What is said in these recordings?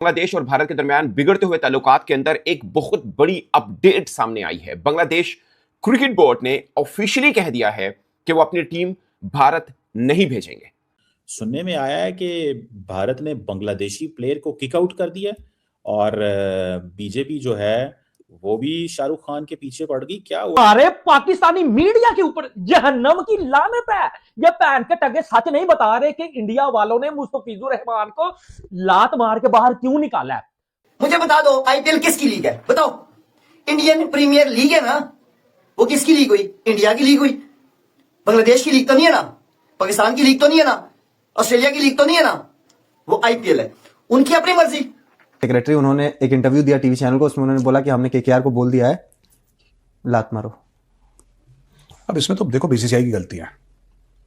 बांग्लादेश और भारत के दरमियान बिगड़ते हुए ताल्लुकात के अंदर एक बहुत बड़ी अपडेट सामने आई है। बांग्लादेश क्रिकेट बोर्ड ने ऑफिशियली कह दिया है कि वो अपनी टीम भारत नहीं भेजेंगे। सुनने में आया है कि भारत ने बांग्लादेशी प्लेयर को किक आउट कर दिया और बीजेपी जो है वो भी शाहरुख खान के पीछे पड़ गई। क्या हुआ? अरे पाकिस्तानी मीडिया के ऊपर जहन्नम की लानत है। ये पैन के टगे सच नहीं बता रहे कि इंडिया वालों ने मुस्तफिजुर रहमान को लात मार के बाहर क्यों निकाला है। मुझे बता दो, आईपीएल किसकी लीग है? बताओ। इंडियन प्रीमियर लीग है ना, वो किसकी लीग हुई? इंडिया की लीग हुई। बांग्लादेश की लीग तो नहीं है ना, पाकिस्तान की लीग तो नहीं है ना, ऑस्ट्रेलिया की लीग तो नहीं है ना, वो आईपीएल है। उनकी अपनी मर्जी। सेक्रेटरी उन्होंने एक इंटरव्यू दिया टीवी चैनल को, उसमें उन्होंने बोला कि हमने केकेआर को बोल दिया है लात मारो। अब इसमें तो देखो बीसीसीआई की गलती है।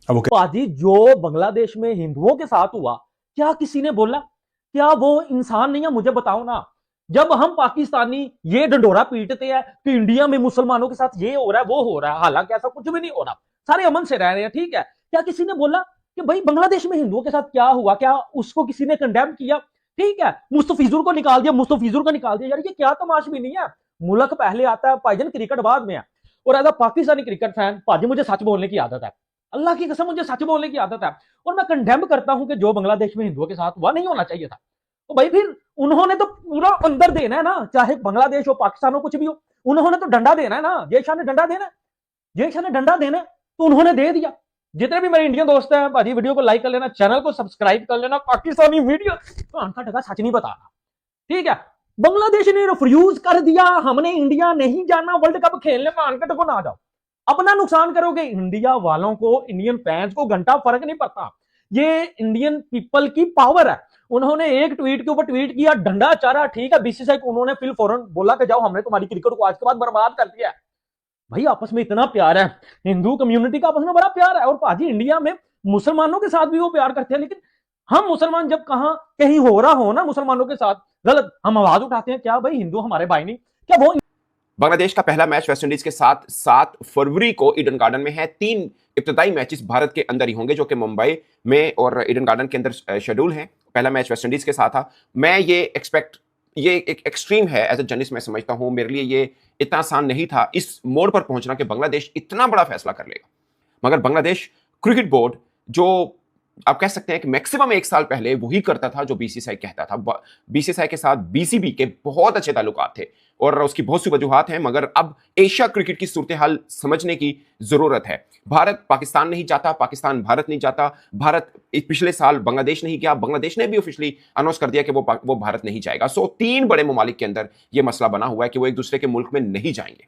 अब वो पाजी जो बांग्लादेश में हिंदुओं के साथ हुआ, क्या किसी ने बोला? क्या वो इंसान नहीं है? मुझे बताओ ना। जब हम पाकिस्तानी ये डंडोरा पीटते हैं कि इंडिया में मुसलमानों के साथ ये हो रहा है वो हो रहा है, हालांकि ऐसा कुछ भी नहीं हो रहा, सारे अमन से रह रहे हैं, ठीक है। क्या किसी ने बोला कि भाई बांग्लादेश में हिंदुओं के साथ क्या हुआ? क्या उसको किसी ने कंडेम किया? ठीक है, मुस्तफिजुर को निकाल दिया, मुस्तफिजुर को निकाल दिया। यार ये क्या तमाश भी नहीं है। मुल्क पहले आता है भाईजान, क्रिकेट बाद में है। और as a Pakistani cricket fan भाजी मुझे सच बोलने की आदत है, अल्लाह की कसम मुझे सच बोलने की आदत है। और मैं कंडेम करता हूं कि जो बांग्लादेश में हिंदुओं के साथ हुआ नहीं होना चाहिए था। तो भाई फिर उन्होंने तो पूरा अंदर देना है ना, चाहे बांग्लादेश हो पाकिस्तान हो कुछ भी हो, उन्होंने तो डंडा देना है ना। जय शाह ने डंडा देना है, जय शाह ने डंडा देना है, तो उन्होंने दे दिया। जितने भी मेरे इंडियन दोस्त हैं भाजी, वीडियो को लाइक कर लेना, चैनल को सब्सक्राइब कर लेना। पाकिस्तानी मीडिया का टका सच नहीं बता रहा, ठीक है। बांग्लादेश ने रिफ्यूज कर दिया, हमने इंडिया नहीं जाना वर्ल्ड कप खेलने में, अनकट को ना जाओ। अपना नुकसान करोगे। इंडिया वालों को, इंडियन फैंस को घंटा फर्क नहीं पड़ता। ये इंडियन पीपल की पावर है। उन्होंने एक ट्वीट के ऊपर ट्वीट किया, डंडा चारा, ठीक है। बीसीसीआई को उन्होंने फिर फौरन बोला कि जाओ, हमने तुम्हारी क्रिकेट को आज के बाद बर्बाद कर दिया है। भाई आपस में इतना प्यार है, हिंदू कम्युनिटी का आपस में बड़ा प्यार है। और पाजी इंडिया में मुसलमानों के साथ भी वो प्यार करते हैं, लेकिन हम मुसलमान जब कहां कहीं हो रहा हो ना मुसलमानों के साथ गलत, हम आवाज उठाते हैं। क्या भाई हिंदू हमारे भाई नहीं? क्या वो बांग्लादेश का पहला मैच वेस्टइंडीज के साथ 7 फरवरी को ईडन गार्डन में है। 3 इब्तदाई मैचेस भारत के अंदर ही होंगे, जो कि मुंबई में और ईडन गार्डन के अंदर शेड्यूल है। पहला मैच वेस्टइंडीज के साथ था। मैं ये एक एक्सट्रीम है एज ए जर्नलिस्ट, मैं समझता हूं। मेरे लिए ये इतना आसान नहीं था इस मोड़ पर पहुंचना कि बांग्लादेश इतना बड़ा फैसला कर लेगा। मगर बांग्लादेश क्रिकेट बोर्ड, जो आप कह सकते हैं कि मैक्सिमम 1 साल पहले वही करता था जो बीसीसीआई कहता था। बीसीसीआई के साथ बीसीबी के बहुत अच्छे ताल्लुकात थे और उसकी बहुत सी वजूहात हैं, मगर अब एशिया क्रिकेट की सूरत हाल समझने की जरूरत है। भारत पाकिस्तान नहीं जाता, पाकिस्तान भारत नहीं जाता। भारत पिछले साल बांग्लादेश नहीं गया, बांग्लादेश ने भी ऑफिशियली अनाउंस कर दिया कि वो भारत नहीं जाएगा। सो 3 बड़े ममालिक के अंदर यह मसला बना हुआ है कि वो एक दूसरे के मुल्क में नहीं जाएंगे।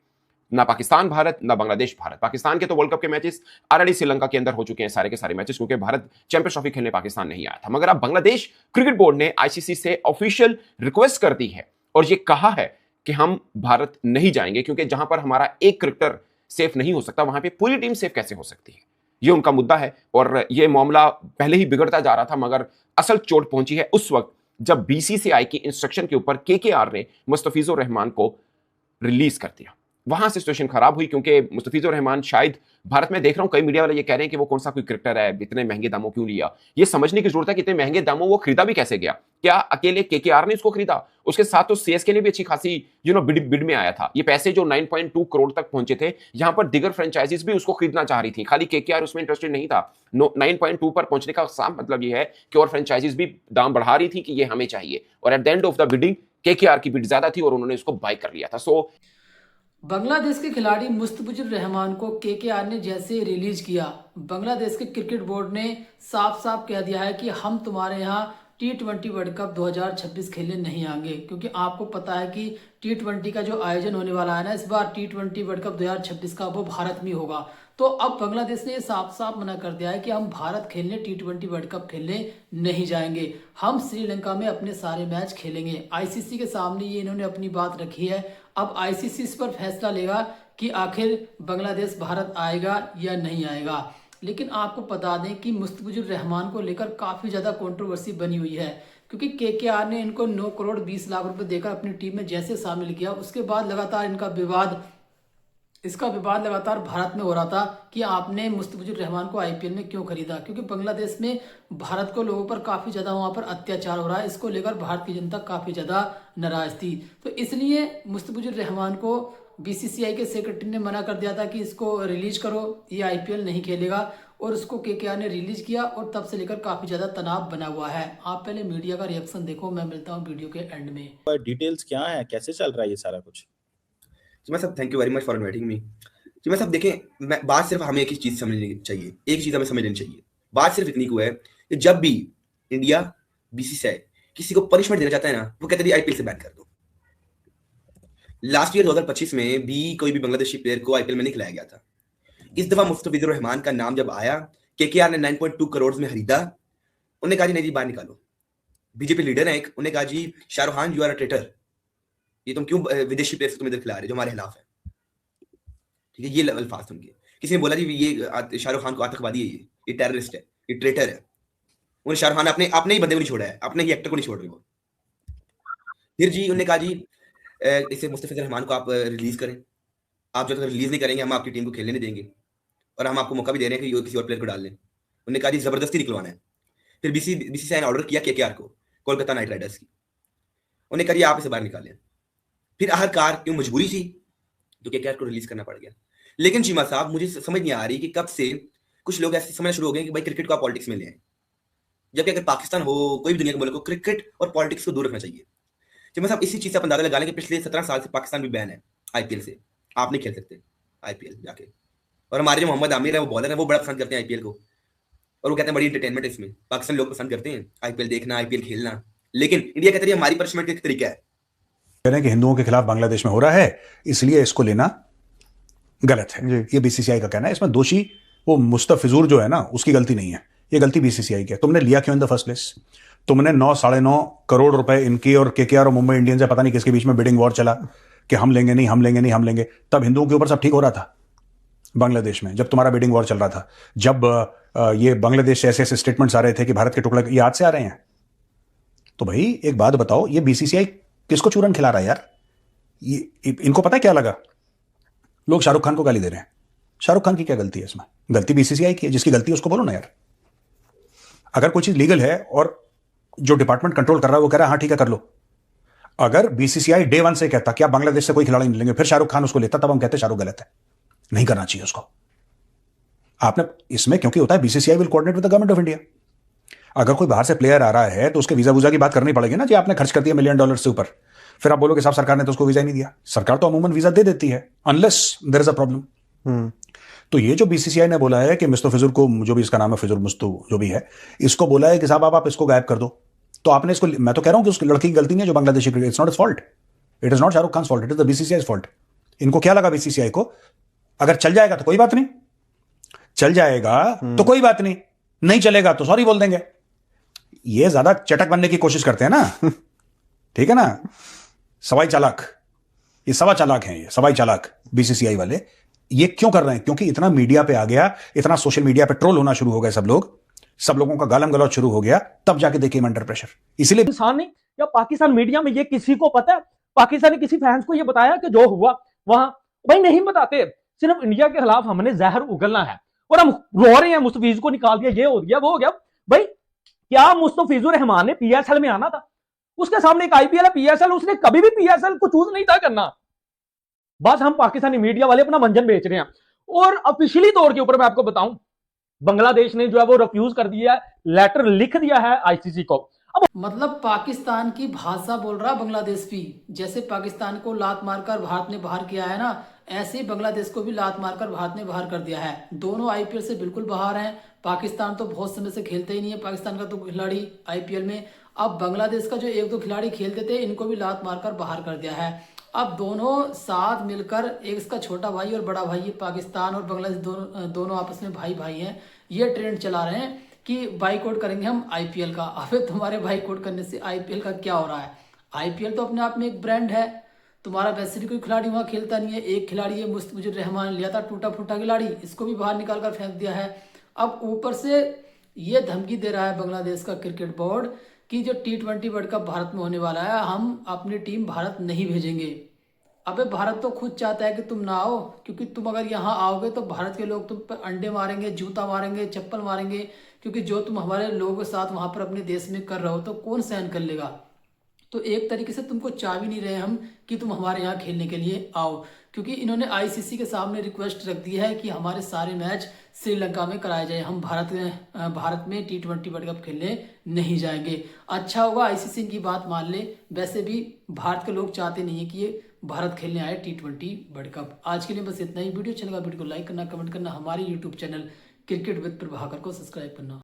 ना पाकिस्तान भारत, ना बांग्लादेश भारत। पाकिस्तान के तो वर्ल्ड कप के मैचेस ऑलरेडी श्रीलंका के अंदर हो चुके हैं, सारे के सारे मैचेस, क्योंकि भारत चैंपियंस ट्रॉफी खेलने पाकिस्तान नहीं आया था। मगर अब बांग्लादेश क्रिकेट बोर्ड ने आईसीसी से ऑफिशियल रिक्वेस्ट कर दी है और यह कहा है कि हम भारत नहीं जाएंगे, क्योंकि जहां पर हमारा एक क्रिकेटर सेफ नहीं हो सकता, वहां पर पूरी टीम सेफ कैसे हो सकती है? यह उनका मुद्दा है। और यह मामला पहले ही बिगड़ता जा रहा था, मगर असल चोट पहुंची है उस वक्त जब बीसीसीआई की इंस्ट्रक्शन के ऊपर केकेआर ने मुस्तफिजुर रहमान को रिलीज कर दिया। वहां से सिचुएशन खराब हुई, क्योंकि मुस्तफिजुर रहमान शायद भारत में देख रहा हूं कई मीडिया वाले ये कह रहे हैं कि वो कौन सा कोई क्रिकेटर है, इतने महंगे दामों क्यों लिया। ये समझने की जरूरत है कि इतने महंगे दामों वो खरीदा भी कैसे गया। क्या अकेले केकेआर ने इसको खरीदा? उसके साथ तो सीएसके ने भी अच्छी खासी बिड में आया था। ये पैसे जो 9.2 करोड़ तक पहुंचे थे, यहां पर दिगर फ्रेंचाइजीज भी उसको खरीदना चाह रही थी, खाली केकेआर उसमें इंटरेस्टेड नहीं था। 9.2 पर पहुंचने का साफ मतलब ये है कि और फ्रेंचाइजीज भी दाम बढ़ा रही थी कि ये हमें चाहिए, और at the end of the bidding KKR की बिड ज्यादा थी और उन्होंने उसको बाय कर लिया था। सो बांग्लादेश के खिलाड़ी मुस्तफिजुर रहमान को केकेआर ने जैसे रिलीज किया, बांग्लादेश के क्रिकेट बोर्ड ने साफ साफ कह दिया है कि हम तुम्हारे यहाँ T20 वर्ल्ड कप 2026 खेलने नहीं आएंगे। क्योंकि आपको पता है कि T20 का जो आयोजन होने वाला है ना इस बार, T20 वर्ल्ड कप 2026 का, वो भारत में होगा। तो अब बांग्लादेश ने साफ साफ मना कर दिया है कि हम भारत खेलने T20 वर्ल्ड कप खेलने नहीं जाएंगे, हम श्रीलंका में अपने सारे मैच खेलेंगे। आईसीसी के सामने ये इन्होंने अपनी बात रखी है। अब आईसीसी इस पर फैसला लेगा कि आखिर बांग्लादेश भारत आएगा या नहीं आएगा। लेकिन आपको बता दें कि मुस्तफिजुर रहमान को लेकर काफ़ी ज़्यादा कंट्रोवर्सी बनी हुई है, क्योंकि केकेआर ने इनको 9 करोड़ 20 लाख रुपए देकर अपनी टीम में जैसे शामिल किया, उसके बाद लगातार इनका विवाद इसका विवाद लगातार भारत में हो रहा था कि आपने मुस्तफिजुर रहमान को आईपीएल में क्यों खरीदा, क्योंकि बांग्लादेश में भारत को लोगों पर काफ़ी ज़्यादा वहाँ पर अत्याचार हो रहा है। इसको लेकर भारत की जनता काफ़ी ज़्यादा नाराज़ थी, तो इसलिए मुस्तफिजुर रहमान को बीसीसीआई के सेक्रेटरी ने मना कर दिया था कि इसको रिलीज करो, ये आईपीएल नहीं खेलेगा, और उसको केकेआर ने रिलीज किया और तब से लेकर काफ़ी ज़्यादा तनाव बना हुआ है। आप पहले मीडिया का रिएक्शन देखो, मैं मिलता हूँ वीडियो के एंड में। डिटेल्स क्या है, कैसे चल रहा है ये सारा कुछ? मैं सब thank you very much for inviting me. जी मैं सब देखें, मैं बात सिर्फ हमें एक ही चीज़ समझनी चाहिए, एक चीज़ हमें समझ लेनी चाहिए। बात सिर्फ इतनी को है कि जब भी इंडिया बीसीसीआई किसी को पनिशमेंट देना चाहता है ना, वो कहते हैं आईपीएल से बैन कर दो। लास्ट ईयर 2025 में भी कोई भी बांग्लादेशी प्लेयर को आईपीएल में नहीं खिलाया गया था। इस दफा मुस्तफिजुर रहमान का नाम जब आया, केकेआर ने 9.2 करोड़ में खरीदा, उन्होंने कहा जी नहीं जी बाहर निकालो। बीजेपी लीडर है एक, उन्होंने कहा जी Shahrukh Khan you are a traitor, ये तुम क्यों विदेशी प्लेयर्स तुम इधर खिला रहे जो हमारे खिलाफ है, ठीक है, ये लेवल फास्ट होंगे। किसी ने बोला जी ये शाहरुख खान को आतंकवादी है, ये टेररिस्ट है, ये ट्रेटर है। उन्हें शाहरुख खान अपने ही बंदे को नहीं छोड़ा है, अपने ही एक्टर को नहीं छोड़ रहे वो। फिर जी उन्होंने कहा जी इसे मुस्तफिजुर रहमान को आप रिलीज करें, आप जब तक रिलीज नहीं करेंगे हम आपकी टीम को खेलने नहीं देंगे, और हम आपको मौका भी दे रहे हैं कि किसी और प्लेयर को डाल लें। उन्होंने कहा जी जबरदस्ती निकलवाना है। फिर बीसीसीआई ने ऑर्डर किया केकेआर को, कोलकाता नाइट राइडर्स की, उन्हें कहा आप इसे बाहर निकालें। फिर आखिरकार क्यों मजबूरी थी तो केकेआर को रिलीज करना पड़ गया। लेकिन चीमा साहब मुझे समझ नहीं आ रही कि कब से कुछ लोग ऐसे समझना शुरू हो गए कि भाई क्रिकेट को आप पॉलिटिक्स में ले आए, जबकि अगर पाकिस्तान हो कोई भी दुनिया के मुल्क को क्रिकेट और पॉलिटिक्स को दूर रखना चाहिए। चीमा साहब इसी चीज से आप अंदाजा लगा लें कि पिछले 17 साल से पाकिस्तान भी बैन है आईपीएल से, आप नहीं खेल सकते आईपीएल जाके। और हमारे जो मोहम्मद आमिर है वो बॉलर है, वो बड़ा पसंद करते हैं आईपीएल को, और वो कहते हैं बड़ी एंटरटेनमेंट है इसमें, पाकिस्तान लोग पसंद करते हैं आईपीएल देखना, आईपीएल खेलना। लेकिन इंडिया कहते हैं हमारी पनिशमेंट का तरीका है, कह रहे हैं कि हिंदुओं के खिलाफ बांग्लादेश में हो रहा है, इसलिए इसको लेना गलत है। ये बीसीसीआई का कहना है। इसमें दोषी वो मुस्तफिजुर जो है ना, उसकी गलती नहीं है, ये गलती बीसीसीआई की है। तुमने लिया क्यों इन द फर्स्ट प्लेस? तुमने 9-9.5 करोड़ रुपए इनकी और केकेआर और मुंबई इंडियंस से पता नहीं किसके बीच में बिडिंग वॉर चला कि हम लेंगे नहीं, हम लेंगे नहीं, हम लेंगे। तब हिंदुओं के ऊपर सब ठीक हो रहा था बांग्लादेश में, जब तुम्हारा बिडिंग वॉर चल रहा था, जब ये बांग्लादेश से ऐसे ऐसे स्टेटमेंट्स आ रहे थे कि भारत के टुकड़े याद से आ रहे हैं। तो भाई एक बात बताओ, ये बीसीसीआई किसको चूरन खिला रहा है यार? इनको पता है क्या लगा? लोग शाहरुख खान को गाली दे रहे हैं। शाहरुख खान की क्या गलती है इसमें? गलती बीसीसीआई की है। जिसकी गलती है उसको बोलो ना यार। अगर कोई चीज लीगल है और जो डिपार्टमेंट कंट्रोल कर रहा है वो कह रहा है हाँ ठीक है कर लो। अगर बीसीसीआई डे 1 से कहता कि आप बांग्लादेश से कोई खिलाड़ी नहीं लेंगे, फिर शाहरुख खान उसको लेता, तब हम कहते शाहरुख गलत है, नहीं करना चाहिए उसको। आपने इसमें क्योंकि होता है BCCI will coordinate with the government of India. अगर कोई बाहर से प्लेयर आ रहा है तो उसके वीजा वूजा की बात करनी पड़ेगी ना, जी आपने खर्च कर दिया $1 मिलियन से ऊपर, फिर आप बोलोगे साहब सरकार ने तो उसको वीजा नहीं दिया। सरकार तो अमूमन वीजा दे देती है unless there is a problem. तो ये जो बीसीसीआई ने बोला है कि मुस्तफिजुर को, जो भी इसका नाम है फिजुर मुस्तु जो भी है, इसको बोला है कि साहब आप इसको गायब कर दो, तो आपने इसको, मैं तो कह रहा हूं कि उस लड़की की गलती नहीं है जो Bangladeshi, it's not is fault, it is not Shahrukh Khan fault, it is the BCCI fault. इनको क्या लगा बीसीसीआई को, अगर चल जाएगा तो कोई बात नहीं, चल जाएगा तो कोई बात नहीं, नहीं चलेगा तो सॉरी बोल देंगे। ये ज्यादा चटक बनने की कोशिश करते हैं ना, ठीक है ना, सवाई चालाक, ये सवा चालाक हैं, ये सवाई चालाक बीसीसीआई वाले। ये क्यों कर रहे हैं? क्योंकि इतना मीडिया पे आ गया, इतना सोशल मीडिया पे ट्रोल होना शुरू हो गए सब लोग, सब लोगों का गालम गलौज शुरू हो गया, तब जाके देखिए अंडर प्रेशर। इसलिए इंसान नहीं या पाकिस्तान मीडिया में ये किसी को पता है? पाकिस्तानी किसी फैंस को ये बताया कि जो हुआ वहां? भाई नहीं बताते। सिर्फ इंडिया के खिलाफ हमने जहर उगलना है और हम रो रहे हैं मुस्तफिजुर को निकाल दिया, ये हो गया वो हो गया। भाई क्या मुस्तफिजुर रहमान ने पीएसएल में आना था? उसके सामने एक आईपीएल है, पीएसएल, उसने कभी भी पीएसएल को चूज नहीं था करना। बस हम पाकिस्तानी मीडिया वाले अपना मंजन बेच रहे हैं। और ऑफिशियली तौर के ऊपर मैं आपको बताऊं, बांग्लादेश ने जो है वो रिफ्यूज कर दिया है, लेटर लिख दिया है आईसीसी को। अब मतलब पाकिस्तान की भाषा बोल रहा बांग्लादेश भी, जैसे पाकिस्तान को लात मारकर भारत ने बाहर किया है ना, ऐसे ही बांग्लादेश को भी लात मारकर भारत ने बाहर कर दिया है। दोनों आईपीएल से बिल्कुल बाहर हैं। पाकिस्तान तो बहुत समय से खेलते ही नहीं है, पाकिस्तान का तो खिलाड़ी आईपीएल में। अब बांग्लादेश का जो 1-2 खिलाड़ी खेलते थे, इनको भी लात मारकर बाहर कर दिया है। अब दोनों साथ मिलकर, एक इसका छोटा भाई और बड़ा भाई, पाकिस्तान और बांग्लादेश दोनों आपस में भाई भाई हैं, ये ट्रेंड चला रहे हैं कि बाइकआउट करेंगे हम आईपीएल का। अबे तुम्हारे बाइकआउट करने से आईपीएल का क्या हो रहा है? आईपीएल तो अपने आप में एक ब्रांड है। तुम्हारा वैसे भी कोई खिलाड़ी वहाँ खेलता नहीं है। एक खिलाड़ी है मुस्तफिजुर रहमान, लिया था टूटा फूटा खिलाड़ी, इसको भी बाहर निकाल कर फेंक दिया है। अब ऊपर से ये धमकी दे रहा है बांग्लादेश का क्रिकेट बोर्ड कि जो T20 वर्ल्ड कप भारत में होने वाला है, हम अपनी टीम भारत नहीं भेजेंगे। अबे भारत तो खुद चाहता है कि तुम ना आओ, क्योंकि तुम अगर यहाँ आओगे तो भारत के लोग तुम पर अंडे मारेंगे, जूता मारेंगे, चप्पल मारेंगे, क्योंकि जो तुम हमारे लोगों के साथ वहां पर अपने देश में कर रहे हो तो कौन सहन कर लेगा। तो एक तरीके से तुमको चाह भी नहीं रहे हम कि तुम हमारे यहाँ खेलने के लिए आओ, क्योंकि इन्होंने आईसीसी के सामने रिक्वेस्ट रख दी है कि हमारे सारे मैच श्रीलंका में कराए जाए, हम भारत में T20 वर्ल्ड कप खेलने नहीं जाएंगे। अच्छा होगा आईसीसी इनकी बात मान ले। वैसे भी भारत के लोग चाहते नहीं है कि ये भारत खेलने आए T20 वर्ल्ड कप। आज के लिए बस इतना ही। वीडियो अच्छा लगा वीडियो को लाइक करना, कमेंट करना, हमारे YouTube channel cricket with Prabhakar को सब्सक्राइब करना।